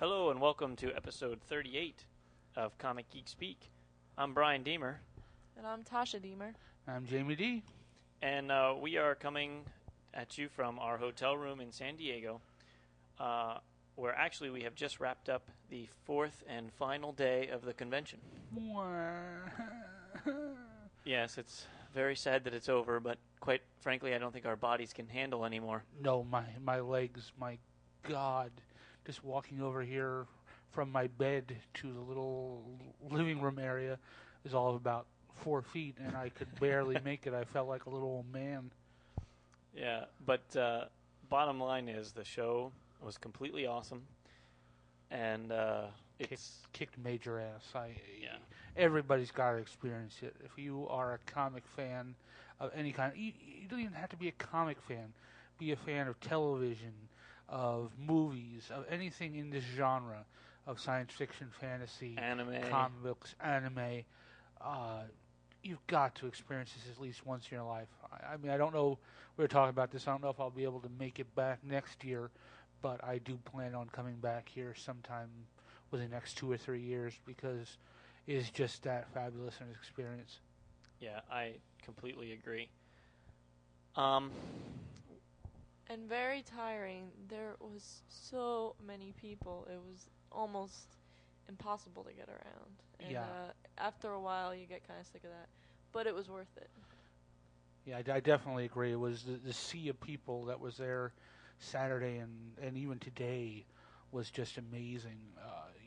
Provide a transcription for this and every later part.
Hello and welcome to episode 38 of Comic Geek Speak. I'm Brian Deemer. And I'm Tasha Deemer. I'm Jamie D. And we are coming at you from our hotel room in San Diego, where actually we have just wrapped up the fourth and final day of the convention. Yes, it's very sad that it's over, but quite frankly, I don't think our bodies can handle anymore. No, my legs, my God. Just walking over here from my bed to the little living room area is all of about 4 feet, and I could barely make it. I felt like a little old man. Yeah, but bottom line is the show was completely awesome, and it's kicked major ass. Yeah. Everybody's got to experience it. If you are a comic fan of any kind, you don't even have to be a comic fan. Be a fan of television, of movies, of anything in this genre of science fiction, fantasy, anime, comic books, anime. You've got to experience this at least once in your life. I mean, I don't know. We were talking about this. I don't know if I'll be able to make it back next year, but I do plan on coming back here sometime within the next 2 or 3 years because it is just that fabulous an experience. Yeah, I completely agree. And very tiring. There was so many people. It was almost impossible to get around. And Yeah. After a while, you get kind of sick of that. But it was worth it. Yeah, I definitely agree. It was the sea of people that was there Saturday and even today was just amazing.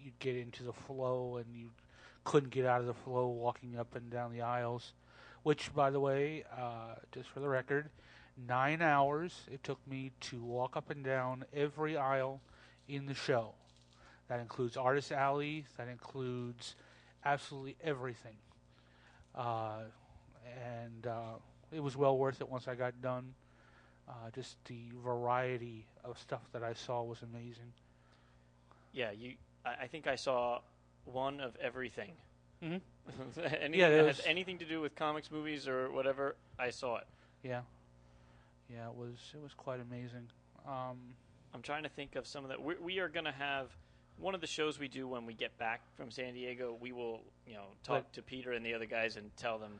You'd get into the flow and you couldn't get out of the flow walking up and down the aisles, which, by the way, just for the record, 9 hours it took me to walk up and down every aisle in the show. That includes Artist Alley. That includes absolutely everything. And it was well worth it once I got done. Just the variety of stuff that I saw was amazing. Yeah, I think I saw one of everything. Mm-hmm. Anything that has anything to do with comics, movies, or whatever, I saw it. Yeah. Yeah, it was quite amazing. I'm trying to think of some of that. We are going to have one of the shows we do when we get back from San Diego. We will, talk to Peter and the other guys and tell them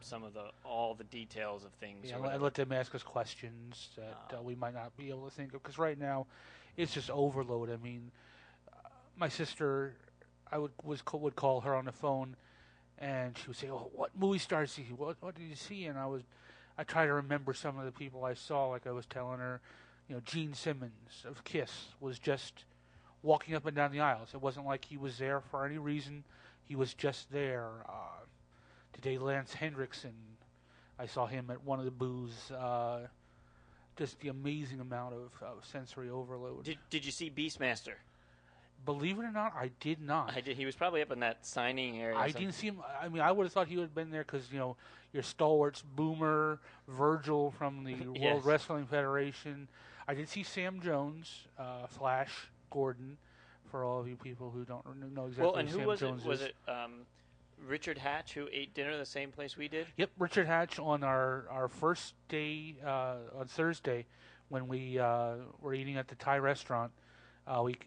all the details of things. Yeah, and let them ask us questions that we might not be able to think of. Because right now, it's just overload. I mean, my sister, I would call her on the phone, and she would say, "Oh, what movie stars did you see? What did you see?" And I try to remember some of the people I saw. Like I was telling her, Gene Simmons of Kiss was just walking up and down the aisles. It wasn't like he was there for any reason. He was just there. Today, Lance Hendrickson, I saw him at one of the booths. Just the amazing amount of sensory overload. Did you see Beastmaster? Believe it or not, I did not. I did. He was probably up in that signing area. I didn't see him. I mean, I would have thought he would have been there because, your stalwarts, Boomer, Virgil from the Yes. World Wrestling Federation. I did see Sam Jones, Flash Gordon, for all of you people who don't know exactly well, and who who Sam was Jones it? Was is. it Richard Hatch who ate dinner the same place we did? Yep, Richard Hatch on our first day on Thursday when we were eating at the Thai restaurant.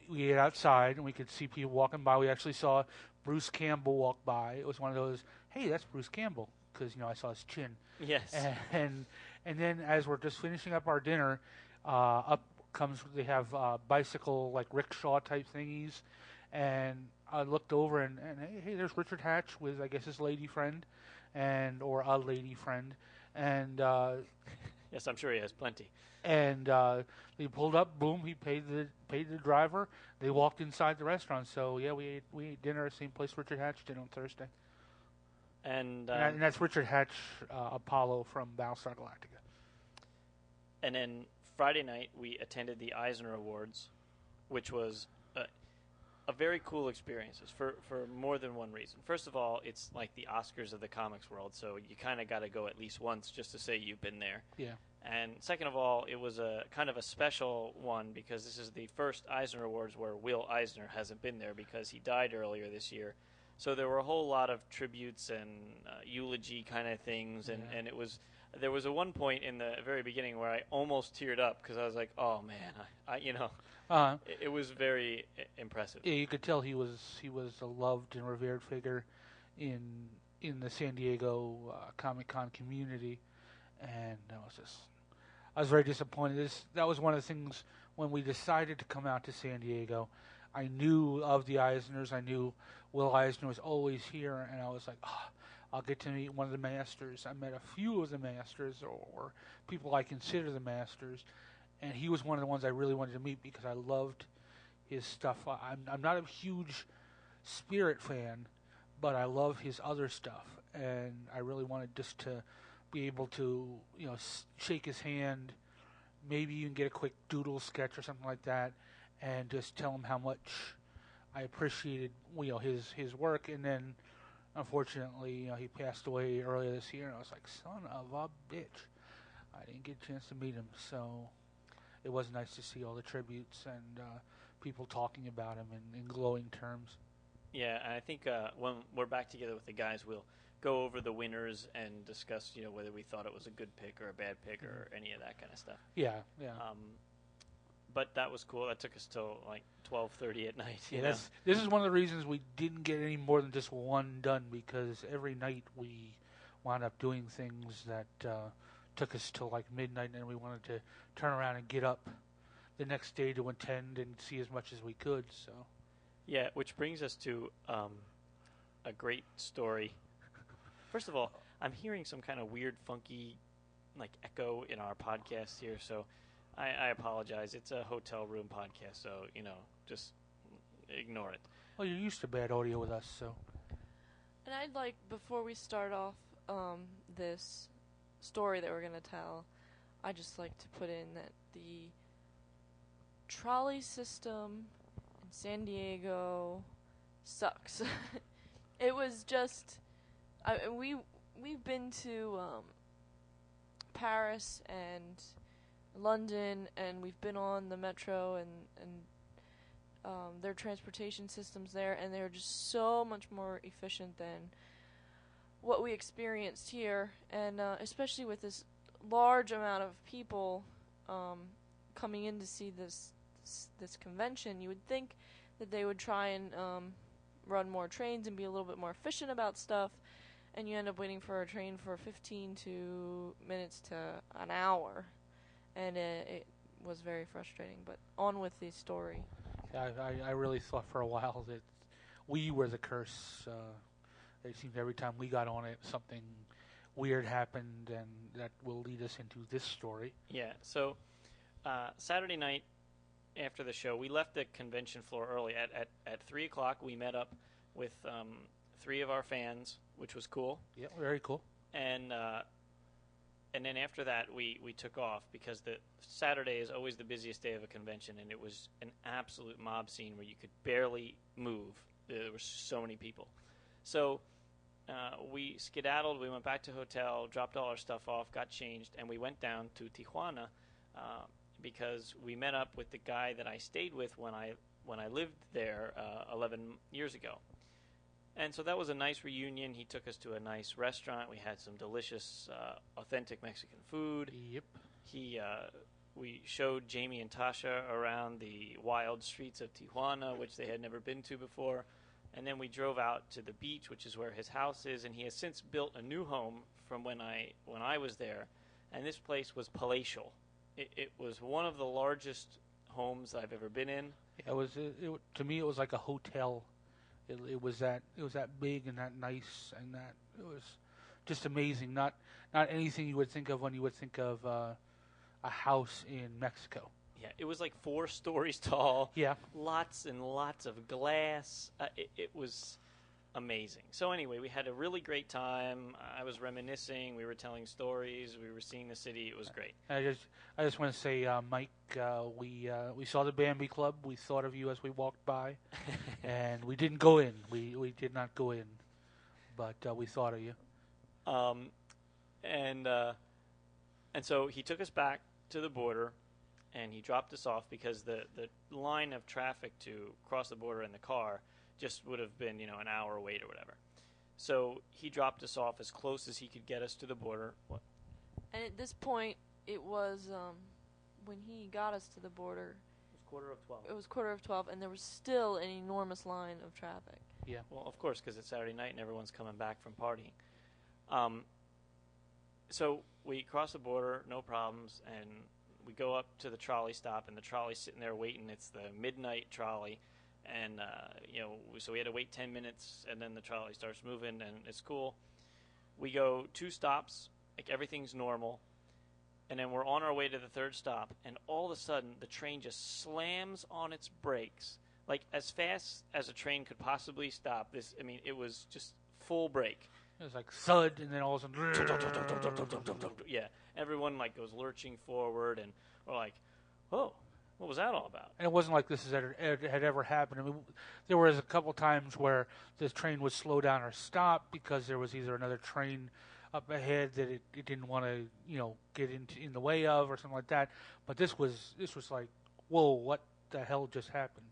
We ate outside and we could see people walking by. We actually saw Bruce Campbell walk by. It was one of those, hey, that's Bruce Campbell, because I saw his chin. Yes. And then as we're just finishing up our dinner, they have bicycle like rickshaw type thingies, and I looked over and hey, there's Richard Hatch with I guess his lady friend, or a lady friend, and. Yes, I'm sure he has plenty. And they pulled up. Boom! He paid the driver. They walked inside the restaurant. So yeah, we ate dinner at the same place Richard Hatch did on Thursday. And that's Richard Hatch, Apollo from Battlestar Galactica. And then Friday night we attended the Eisner Awards, which was a very cool experience for more than one reason. First of all, it's like the Oscars of the comics world, so you kind of got to go at least once just to say you've been there. Yeah. And second of all, it was a kind of a special one because this is the first Eisner Awards where Will Eisner hasn't been there because he died earlier this year. So there were a whole lot of tributes and eulogy kind of things, and there was a one point in the very beginning where I almost teared up because I was like, oh man, I It was very impressive. Yeah, you could tell he was a loved and revered figure in the San Diego Comic-Con community, and I was very disappointed. That was one of the things when we decided to come out to San Diego. I knew of the Eisners. I knew Will Eisner was always here, and I was like, I'll get to meet one of the masters. I met a few of the masters, or people I consider the masters, and he was one of the ones I really wanted to meet because I loved his stuff. I'm not a huge Spirit fan, but I love his other stuff, and I really wanted just to be able to, shake his hand, maybe even get a quick doodle sketch or something like that, and just tell him how much I appreciated, his work. And then, unfortunately, he passed away earlier this year, and I was like, son of a bitch. I didn't get a chance to meet him, so it was nice to see all the tributes and people talking about him in glowing terms. Yeah, and I think when we're back together with the guys, we'll go over the winners and discuss, whether we thought it was a good pick or a bad pick or any of that kind of stuff. Yeah. But that was cool. That took us till like 12:30 at night. This is one of the reasons we didn't get any more than just one done, because every night we wound up doing things that took us till like midnight, and we wanted to turn around and get up the next day to attend and see as much as we could. So. Yeah, which brings us to a great story. First of all, I'm hearing some kind of weird, funky, like echo in our podcast here, so I apologize. It's a hotel room podcast, so just ignore it. Well, you're used to bad audio with us, so. And I'd like, before we start off this story that we're going to tell, I'd just like to put in that the trolley system in San Diego sucks. It was just, we've been to Paris and London, and we've been on the metro and their transportation systems there, and they're just so much more efficient than what we experienced here, and especially with this large amount of people coming in to see this convention, you would think that they would try and run more trains and be a little bit more efficient about stuff, and you end up waiting for a train for 15 minutes to an hour, and it was very frustrating. But on with the story. Yeah, I really thought for a while that we were the curse. It seemed every time we got on it, something weird happened, and that will lead us into this story. Yeah, so Saturday night after the show, we left the convention floor early. At 3 o'clock, we met up with 3 of our fans, which was cool. Yeah, very cool. And then after that, we took off because the Saturday is always the busiest day of a convention, and it was an absolute mob scene where you could barely move. There were so many people. So we skedaddled. We went back to hotel, dropped all our stuff off, got changed, and we went down to Tijuana because we met up with the guy that I stayed with when I lived there 11 years ago. And so that was a nice reunion. He took us to a nice restaurant. We had some delicious, authentic Mexican food. Yep. We showed Jamie and Tasha around the wild streets of Tijuana, which they had never been to before. And then we drove out to the beach, which is where his house is. And he has since built a new home from when I was there. And this place was palatial. It was one of the largest homes I've ever been in. To me, it was like a hotel. It was that big and that nice, and that it was just amazing. Not anything you would think of when you would think of a house in Mexico. Yeah, it was like 4 stories tall. Yeah, lots and lots of glass. It was amazing. So anyway, we had a really great time. I was reminiscing. We were telling stories. We were seeing the city. It was great. I just want to say, Mike, we saw the Bambi Club. We thought of you as we walked by, and we didn't go in. We did not go in, but we thought of you. And so he took us back to the border, and he dropped us off because the line of traffic to cross the border in the car just would have been, an hour wait or whatever. So he dropped us off as close as he could get us to the border. What? And at this point, it was when he got us to the border, quarter of 12. It was 11:45, and there was still an enormous line of traffic. Yeah. Well, of course, because it's Saturday night and everyone's coming back from partying. So we cross the border, no problems, and we go up to the trolley stop, and the trolley's sitting there waiting. It's the midnight trolley, and so we had to wait 10 minutes, and then the trolley starts moving, and it's cool. We go 2 stops, like everything's normal, and then we're on our way to the 3rd stop, and all of a sudden the train just slams on its brakes, like as fast as a train could possibly stop. It was just full brake. It was like thud, and then all of a sudden, yeah, everyone like goes lurching forward, and we're like, "Whoa, what was that all about?" And it wasn't like this had ever happened. I mean, there was a couple times where the train would slow down or stop because there was either another train up ahead that it didn't want to, get in the way of or something like that. But this was like, whoa, what the hell just happened?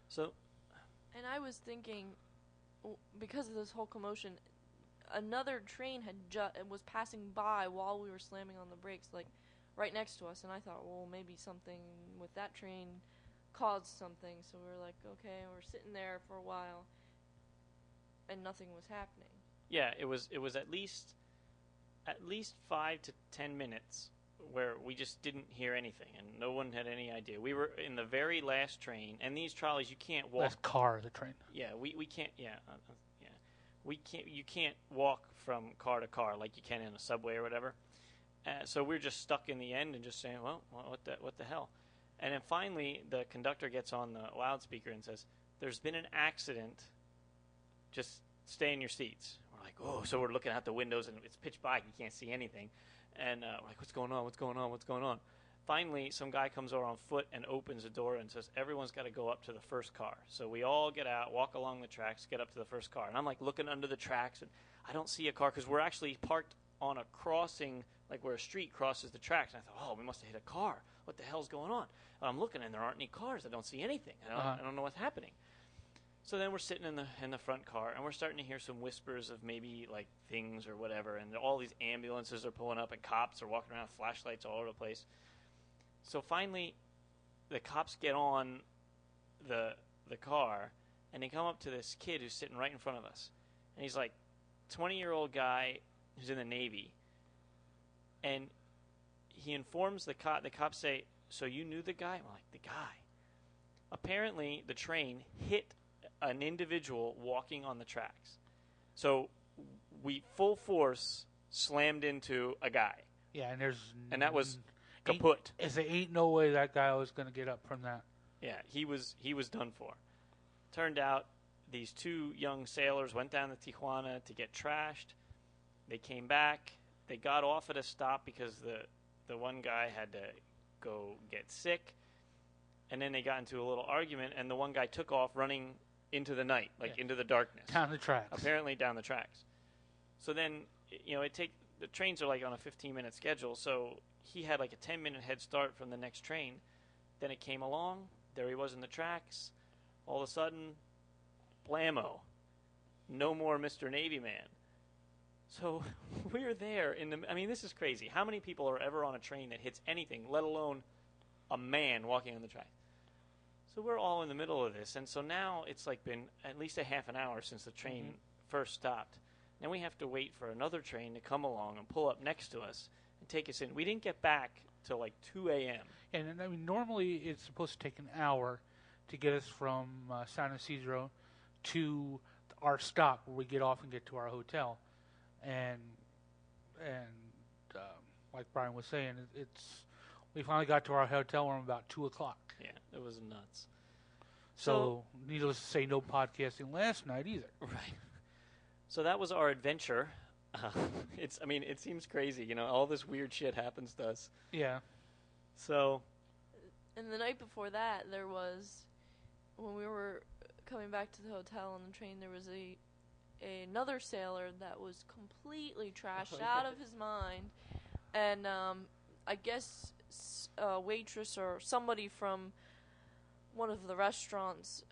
So, and I was thinking, because of this whole commotion, another train was passing by while we were slamming on the brakes, like right next to us, and I thought, well, maybe something with that train caused something. So we were like, okay, and we're sitting there for a while, and nothing was happening. yeah, it was at least 5 to 10 minutes where we just didn't hear anything, and no one had any idea. We were in the very last train, and these trolleys you can't walk. Last car of the train. Yeah, we can't. Yeah, we can't. You can't walk from car to car like you can in a subway or whatever. So we're just stuck in the end and just saying, well, what the hell? And then finally, the conductor gets on the loudspeaker and says, "There's been an accident. Just stay in your seats." We're like, oh, so we're looking out the windows and it's pitch black. You can't see anything. And we're like, what's going on? What's going on? What's going on? Finally, some guy comes over on foot and opens the door and says, everyone's got to go up to the first car. So we all get out, walk along the tracks, get up to the first car. And I'm like looking under the tracks, and I don't see a car because we're actually parked on a crossing, like where a street crosses the tracks. And I thought, oh, we must have hit a car. What the hell's going on? And I'm looking, and there aren't any cars. I don't see anything. I don't know what's happening. So then we're sitting in the front car, and we're starting to hear some whispers of maybe like things or whatever, and all these ambulances are pulling up, and cops are walking around with flashlights all over the place. So finally, the cops get on the car, and they come up to this kid who's sitting right in front of us, and he's like 20-year-old guy who's in the Navy, and he informs the cop. The cops say, "So you knew the guy?" I'm like, "The guy." Apparently, the train hit an individual walking on the tracks. So we full force slammed into a guy. Yeah, and that was kaput. There ain't no way that guy was going to get up from that. Yeah, he was done for. Turned out these 2 young sailors went down to Tijuana to get trashed. They came back. They got off at a stop because the one guy had to go get sick. And then they got into a little argument, and the one guy took off running into the night, into the darkness. Down the tracks. Apparently down the tracks. So then, the trains are like on a 15-minute schedule, so he had like a 10-minute head start from the next train. Then it came along. There he was in the tracks. All of a sudden, blammo. No more Mr. Navy Man. So we're there this is crazy. How many people are ever on a train that hits anything, let alone a man walking on the track? So we're all in the middle of this, and so now it's like been at least a half an hour since the train first stopped. Then we have to wait for another train to come along and pull up next to us and take us in. We didn't get back till like 2 a.m. And normally it's supposed to take an hour to get us from San Isidro to our stop where we get off and get to our hotel. And like Brian was saying, we finally got to our hotel room about 2 o'clock. Yeah, it was nuts. So, needless to say, no podcasting last night either. Right. So that was our adventure. It seems crazy, all this weird shit happens to us. Yeah. So. And the night before that, there was, when we were coming back to the hotel on the train, there was another sailor that was completely trashed out of his mind, and I guess a waitress or somebody from one of the restaurants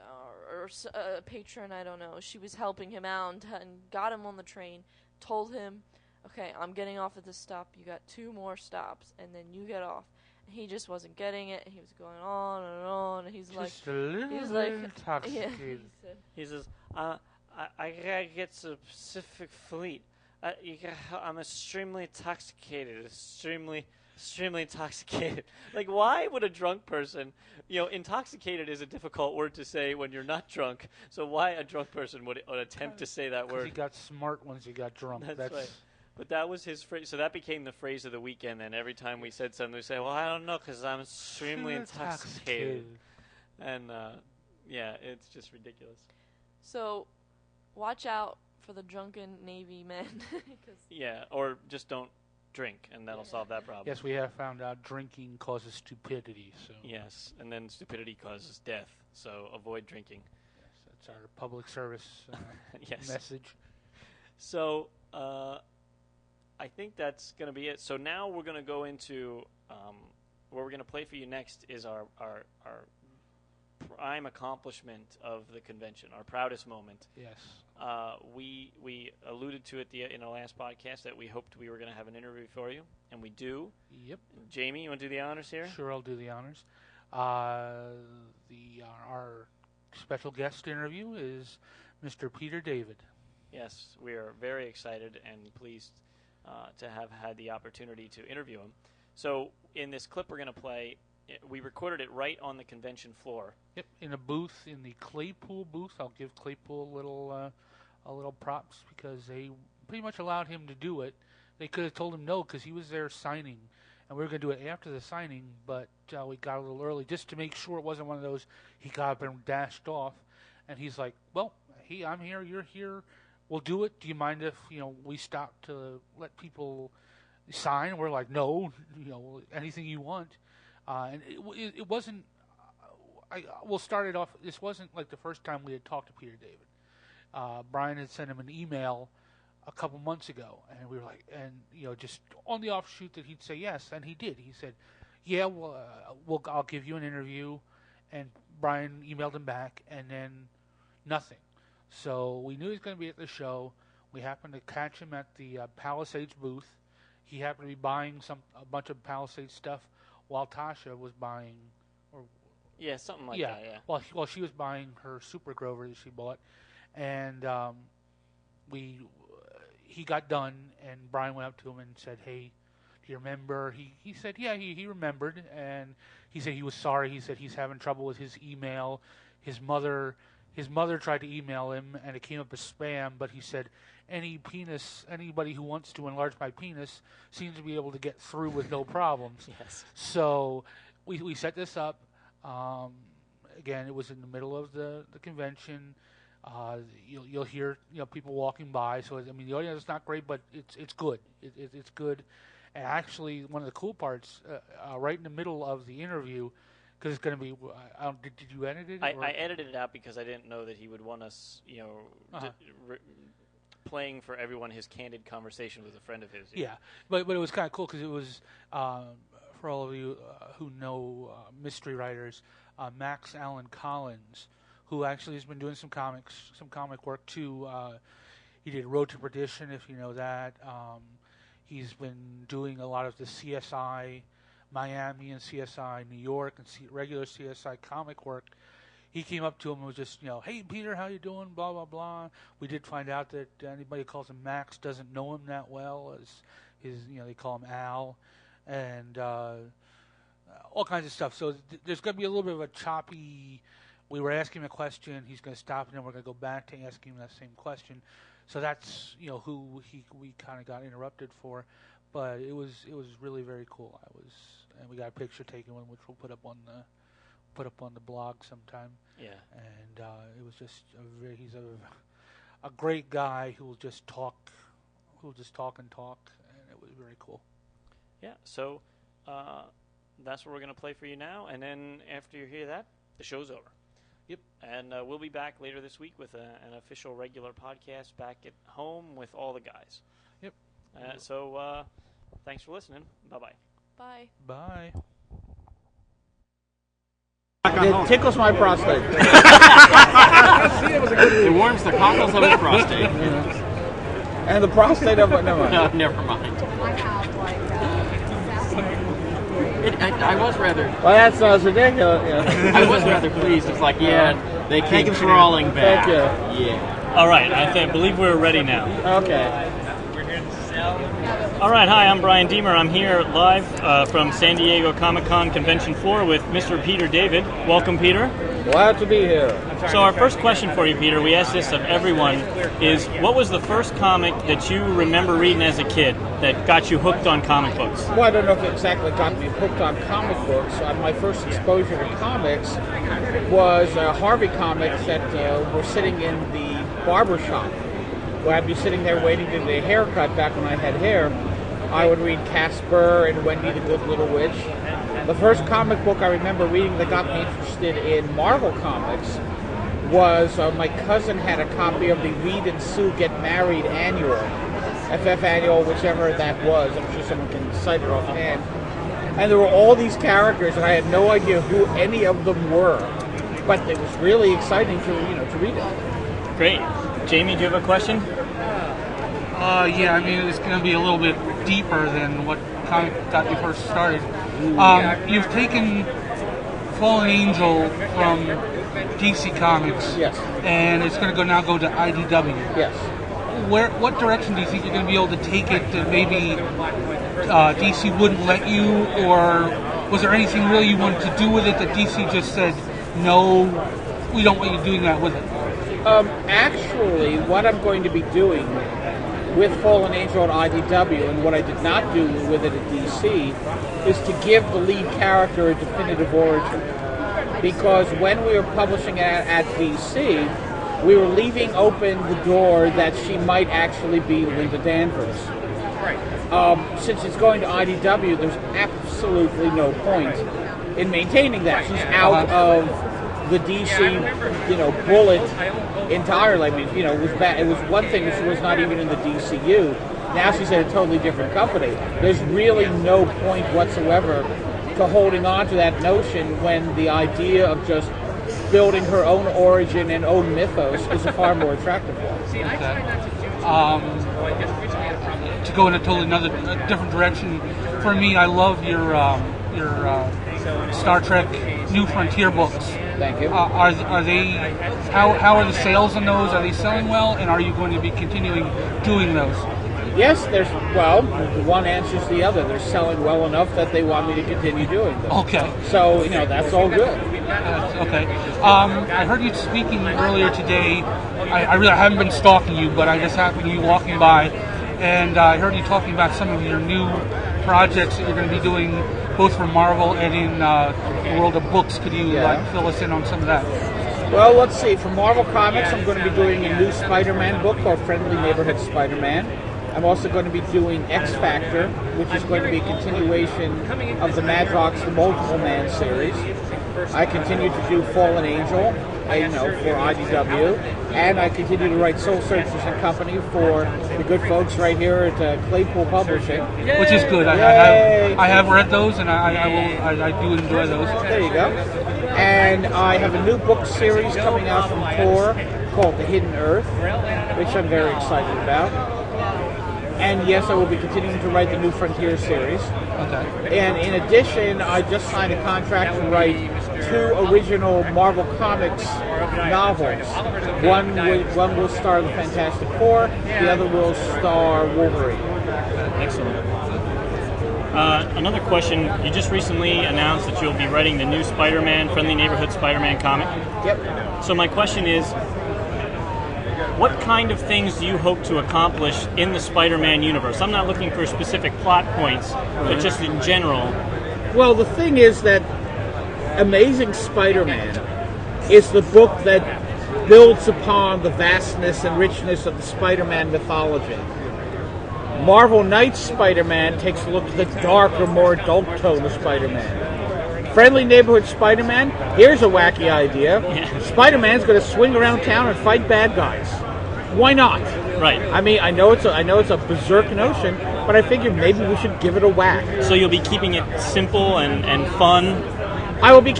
or a patron, I don't know, she was helping him out and got him on the train, told him, okay, I'm getting off at this stop, you got 2 more stops, and then you get off. he just wasn't getting it. He was going on and on, and he's just a little intoxicated. Yeah, he says, I gotta get to the Pacific Fleet. I'm extremely intoxicated. Extremely intoxicated. Like, why would a drunk person, intoxicated is a difficult word to say when you're not drunk. So why a drunk person would attempt to say that word? He got smart once he got drunk. That's right. But that was his phrase. So that became the phrase of the weekend. And every time we said something, we say, well, I don't know, because I'm extremely intoxicated. And, it's just ridiculous. So watch out for the drunken Navy men. Yeah, or just don't drink, and that'll solve that problem. Yes, we have found out drinking causes stupidity. So yes, and then stupidity causes death. So avoid drinking. Yes, that's our public service message. So I think that's going to be it. So now we're going to go into what we're going to play for you next is our prime accomplishment of the convention, our proudest moment. Yes. We alluded to it in our last podcast that we hoped we were going to have an interview for you, and we do. Yep. Jamie, you want to do the honors here? Sure, I'll do the honors. Our special guest interview is Mr. Peter David. Yes, we are very excited and pleased to have had the opportunity to interview him. So in this clip we're going to play, we recorded it right on the convention floor. Yep, in a booth, in the Claypool booth. I'll give Claypool a little props because they pretty much allowed him to do it. They could have told him no because he was there signing, and we were going to do it after the signing, but we got a little early just to make sure it wasn't one of those he got up and dashed off. And he's like, well, I'm here, you're here, we'll do it. Do you mind if we stop to let people sign? We're like, no, anything you want. And it wasn't. We'll start it off. This wasn't like the first time we had talked to Peter David. Brian had sent him an email a couple months ago, and we were like, just on the offshoot that he'd say yes, and he did. He said, "Yeah, well, I'll give you an interview," and Brian emailed him back, and then nothing. So we knew he was going to be at the show. We happened to catch him at the Palisades booth. He happened to be buying a bunch of Palisades stuff while Tasha was buying, something like that. Yeah. While she was buying her Super Grover that she bought, and he got done, and Brian went up to him and said, "Hey, do you remember?" He said, "Yeah, he remembered," and he said he was sorry. He said he's having trouble with his email. His mother tried to email him, and it came up as spam. But he said, anybody who wants to enlarge my penis seems to be able to get through with no problems. Yes. So we set this up. Again, it was in the middle of the convention. You'll hear people walking by. So the audience is not great, but it's good. It's good. And actually, one of the cool parts, right in the middle of the interview, because it's going to be. Did you edit it? I edited it out because I didn't know that he would want us, playing for everyone his candid conversation with a friend of his. Yeah, but it was kind of cool because it was for all of you who know mystery writers, Max Allan Collins, who actually has been doing some comic work too. He did Road to Perdition, if you know that. He's been doing a lot of the CSI Miami and CSI New York and regular CSI comic work. He came up to him and was just, "Hey, Peter, how you doing?" Blah, blah, blah. We did find out that anybody who calls him Max doesn't know him that well. As they call him Al. And all kinds of stuff. So there's going to be a little bit of a choppy. We were asking him a question. He's going to stop, and then we're going to go back to asking him that same question. So that's who we kind of got interrupted for. But it was really very cool. And we got a picture taken, which we'll put up on the blog sometime. Yeah. And it was just he's a great guy who will just talk, and it was very cool. Yeah. So that's what we're going to play for you now, and then after you hear that, the show's over. Yep. And we'll be back later this week with an official regular podcast back at home with all the guys. Yep. So thanks for listening. Bye-bye. Bye. Bye. It tickles my prostate. It warms the cockles of his prostate. And the prostate of what? Never mind. No, never mind. I have like I was rather. Well, that sounds ridiculous. Yeah. I was rather pleased. It's like, yeah, they keep crawling back. Thank you. Yeah. All right, I believe we're ready now. Okay. All right, hi, I'm Brian Deemer. I'm here live from San Diego Comic-Con Convention 4 with Mr. Peter David. Welcome, Peter. Glad to be here. So our first question for you, Peter, we ask this of everyone, is what was the first comic that you remember reading as a kid that got you hooked on comic books? Well, I don't know if it exactly got me hooked on comic books. My first exposure to comics was Harvey comics that were sitting in the barber shop. Where I'd be sitting there waiting to get a haircut back when I had hair. I would read Casper and Wendy the Good Little Witch. The first comic book I remember reading that got me interested in Marvel Comics was my cousin had a copy of the Reed and Sue Get Married Annual, FF Annual, whichever that was. I'm sure someone can cite it offhand. And there were all these characters, and I had no idea who any of them were. But it was really exciting to read it. Great. Jamie, do you have a question? Yeah, I mean, it's going to be a little bit deeper than what comic got me first started. You've taken Fallen Angel from DC Comics, Yes. and it's going to now go to IDW. Yes. What direction do you think you're going to be able to take it that maybe DC wouldn't let you, or was there anything really you wanted to do with it that DC just said, no, we don't want you doing that with it? Actually, what I'm going to be doing with Fallen Angel at IDW, and what I did not do with it at DC, is to give the lead character a definitive origin. Because when we were publishing it at DC, we were leaving open the door that she might actually be Linda Danvers. Since it's going to IDW, there's absolutely no point in maintaining that. She's out of the DC, bullet entirely. I mean, it was bad. It was one thing that she was not even in the DCU. Now she's at a totally different company. There's really no point whatsoever to holding on to that notion when the idea of just building her own origin and own mythos is a far more attractive one. Okay. To go in a totally different direction, for me, I love your Star Trek New Frontier books. Thank you. Are they? How are the sales on those? Are they selling well? And are you going to be continuing doing those? Yes, one answers the other. They're selling well enough that they want me to continue doing them. Okay. So, that's all good. Okay. I heard you speaking earlier today. I really haven't been stalking you, but I just happened to be walking by, and I heard you talking about some of your new projects that you're going to be doing, both for Marvel and in the world of books. Could you fill us in on some of that? Well, let's see. For Marvel Comics, I'm going to be doing a new Spider-Man book called Friendly Neighborhood Spider-Man. I'm also going to be doing X Factor, which is going to be a continuation of the Madrox The Multiple Man series. I continue to do Fallen Angel, for IDW, and I continue to write Soul Searchers and Company for the good folks right here at Claypool Publishing. Which is good. I have read those, and I do enjoy those. There you go. And I have a new book series coming out from Tor called The Hidden Earth, which I'm very excited about. And yes, I will be continuing to write the New Frontier series. Okay. And in addition, I just signed a contract to write 2 original Marvel Comics novels. One will star the Fantastic Four, the other will star Wolverine. Excellent. Another question, you just recently announced that you'll be writing the new Spider-Man, Friendly Neighborhood Spider-Man comic. Yep. So my question is, what kind of things do you hope to accomplish in the Spider-Man universe? I'm not looking for specific plot points, but just in general. Well, the thing is that Amazing Spider-Man is the book that builds upon the vastness and richness of the Spider-Man mythology. Marvel Knight's Spider-Man takes a look at the darker, more adult tone of Spider-Man. Friendly Neighborhood Spider-Man, here's a wacky idea. Yeah. Spider-Man's going to swing around town and fight bad guys. Why not? Right. I mean, I know it's a berserk notion, but I figured maybe we should give it a whack. So you'll be keeping it simple and fun? I will be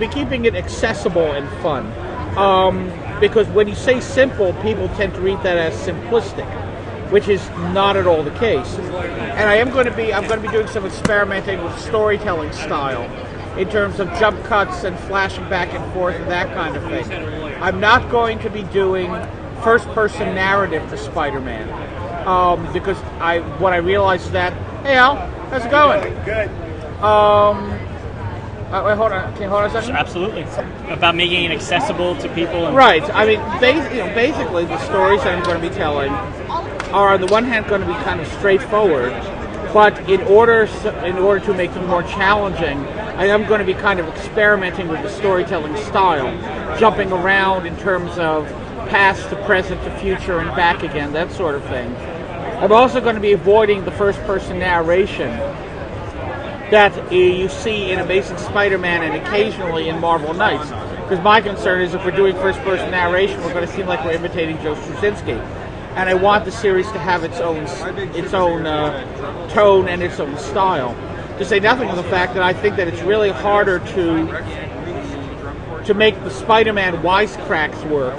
keeping it accessible and fun. Because when you say simple, people tend to read that as simplistic. which is not at all the case. And I'm going to be doing some experimenting with storytelling style in terms of jump cuts and flashing back and forth and that kind of thing. I'm not going to be doing first-person narrative for Spider-Man because what I realized is that, hey Al, how's it going? Good. Wait, hold on. Can you hold on a second? Absolutely. About making it accessible to people. And Right. I mean, basically, the stories that I'm going to be telling are, on the one hand, going to be kind of straightforward, but in order to make them more challenging, I am going to be kind of experimenting with the storytelling style, jumping around in terms of past to present to future and back again, that sort of thing. I'm also going to be avoiding the first-person narration that you see in Amazing Spider-Man and occasionally in Marvel Knights. Because my concern is if we're doing first-person narration, we're going to seem like we're imitating Joe Straczynski. And I want the series to have its own tone and its own style. To say nothing of the fact that I think that it's really harder to make the Spider-Man wisecracks work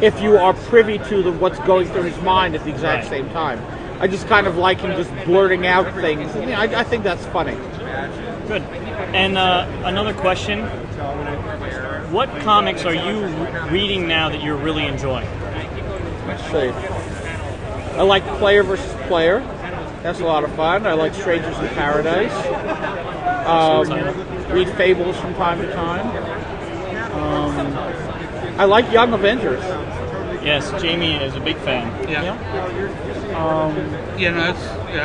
if you are privy to what's going through his mind at the exact same time. I just kind of like him just blurting out things. I think that's funny. Good. And another question. What comics are you reading now that you're really enjoying? Let's see. I like Player versus Player. That's a lot of fun. I like Strangers in Paradise. Read Fables from time to time. I like Young Avengers. Yes, Jamie is a big fan. Yeah.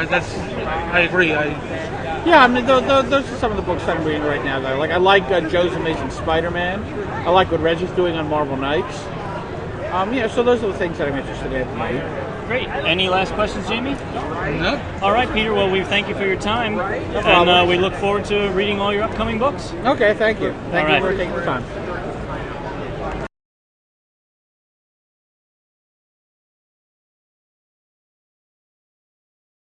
That's. I agree. I mean, those are some of the books I'm reading right now that I like. I like Joe's Amazing Spider-Man. I like what Reggie's doing on Marvel Knights. So those are the things that I'm interested in. Great. Any last questions, Jamie? No. All right, Peter. Well, we thank you for your time, and we look forward to reading all your upcoming books. Okay, thank you. Thank you right. for taking the time.